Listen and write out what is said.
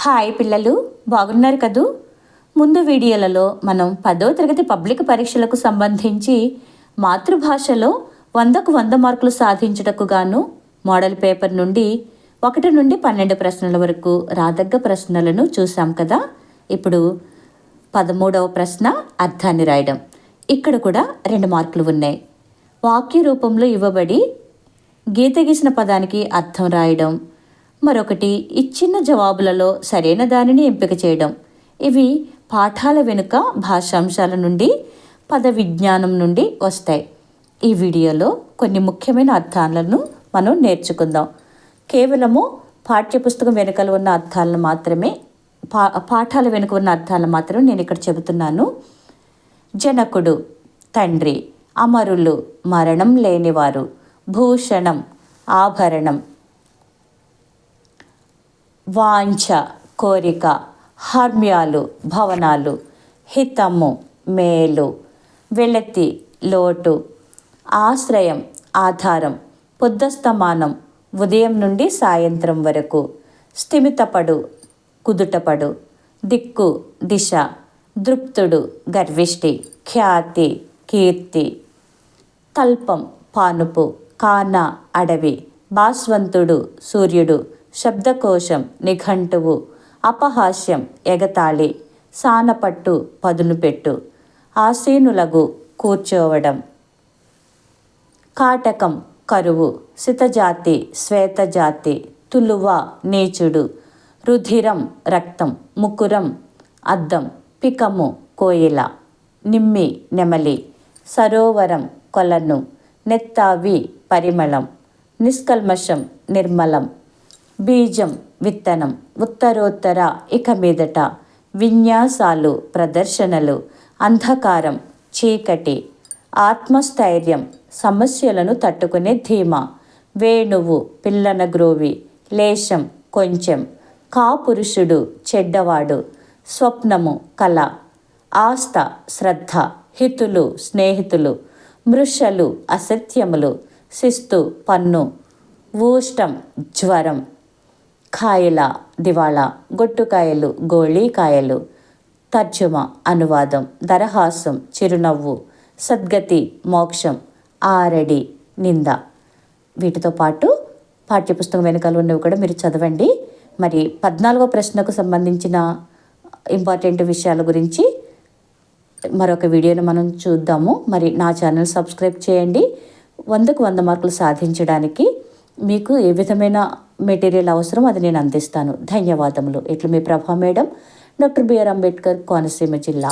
Hi పిల్లలు, బాగున్నారు కదూ? ముందు వీడియోలలో మనం 10వ తరగతి పబ్లిక్ పరీక్షలకు సంబంధించి మాతృభాషలో 100కు 100 మార్కులు సాధించుటకు గాను మోడల్ పేపర్ నుండి 1 నుండి 12 ప్రశ్నల వరకు రాదగ్గ ప్రశ్నలను చూసాం కదా. ఇప్పుడు 13వ ప్రశ్న అర్థాన్ని రాయడం. ఇక్కడ కూడా 2 మార్కులు ఉన్నాయి. వాక్య రూపంలో ఇవ్వబడి గీత గీసిన పదానికి అర్థం రాయడం, మరొకటి ఇచ్చిన జవాబులలో సరైన దానిని ఎంపిక చేయడం. ఇవి పాఠాల వెనుక భాషాంశాల నుండి పద విజ్ఞానం నుండి వస్తాయి. ఈ వీడియోలో కొన్ని ముఖ్యమైన అర్థాలను మనం నేర్చుకుందాం. కేవలము పాఠ్యపుస్తకం వెనుకల ఉన్న అర్థాలను మాత్రమే పాఠాల వెనుక ఉన్న అర్థాలను మాత్రమే నేను ఇక్కడ చెబుతున్నాను. జనకుడు తండ్రి, అమరులు మరణం లేనివారు, భూషణం ఆభరణం, వాంఛ కోరిక, హర్మ్యాలు భవనాలు, హితము మేలు, వెళతి లోటు, ఆశ్రయం ఆధారం, పొద్దస్తమానం ఉదయం నుండి సాయంత్రం వరకు, స్థిమితపడు కుదుటపడు, దిక్కు దిశ, దృప్తుడు గర్విష్టి, ఖ్యాతి కీర్తి, తల్పం పానుపు, కాన అడవి, భాస్వంతుడు సూర్యుడు, శబ్దకోశం నిఘంటువు, అపహాస్యం ఎగతాళి, సానపట్టు పదును పెట్టు, ఆసీనులగు కూర్చోవడం, కాటకం కరువు, సితజాతి శ్వేతజాతి, తులువ నీచుడు, రుధిరం రక్తం, ముకురం అద్దం, పికము కోయిల, నిమ్మి నెమలి, సరోవరం కొలను, నెత్తావి పరిమళం, నిష్కల్మషం నిర్మలం, బీజం విత్తనం, ఉత్తరోత్తర ఇక మీదట, విన్యాసాలు ప్రదర్శనలు, అంధకారం చీకటి, ఆత్మస్థైర్యం సమస్యలను తట్టుకునే ధీమా, వేణువు పిల్లన గ్రోవి, లేశం కొంచెం, కాపురుషుడు చెడ్డవాడు, స్వప్నము కళ, ఆస్థ శ్రద్ధ, హితులు స్నేహితులు, మృషలు అసత్యములు, శిస్తు పన్ను, ఊష్టం జ్వరం, కాయల దివాళా, గొట్టుకాయలు గోళీకాయలు, తర్జుమా అనువాదం, దరహాసం చిరునవ్వు, సద్గతి మోక్షం, ఆరడి నింద. వీటితో పాటు పాఠ్యపుస్తకం వెనకాల ఉన్నవి కూడా మీరు చదవండి. మరి 14వ ప్రశ్నకు సంబంధించిన ఇంపార్టెంట్ విషయాల గురించి మరొక వీడియోను మనం చూద్దాము. మరి నా ఛానల్ సబ్స్క్రైబ్ చేయండి. 100కు 100 మార్కులు సాధించడానికి మీకు ఏ విధమైన మెటీరియల్ అవసరం అది నేను అందిస్తాను. ధన్యవాదములు. ఇట్లు మీ Prabha madam, doctor B R Ambedkar, Konaseema జిల్లా.